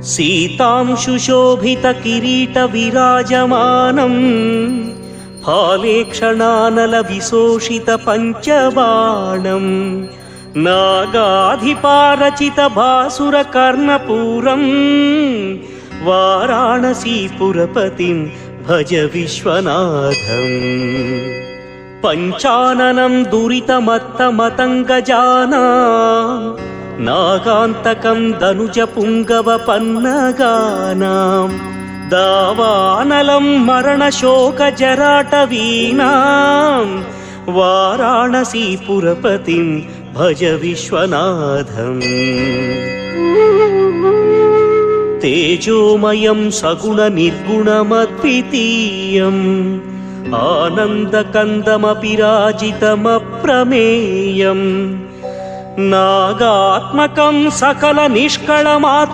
सीतांशुशोभितकिरीटविराजमानम् फालेक्षणानलविशोषितपञ्चबाणम् नागाधिपारचितभासुरकर्णपूरम् वाराणसीपुरपतिं भज विश्वनाथम्। पञ्चाननं दुरितमत्तमतङ्गजानां नागान्तकं दनुजपुङ्गवपन्नगानां दावानलं मरणशोकजराटवीनां वाराणसीपुरपतिं भज विश्वनाथम्। तेजोमयं सगुणनिर्गुणमद्वितीयम् आनन्दकन्दमपि राजितमप्रमेयम् नागात्मकं सकलनिष्कळमात्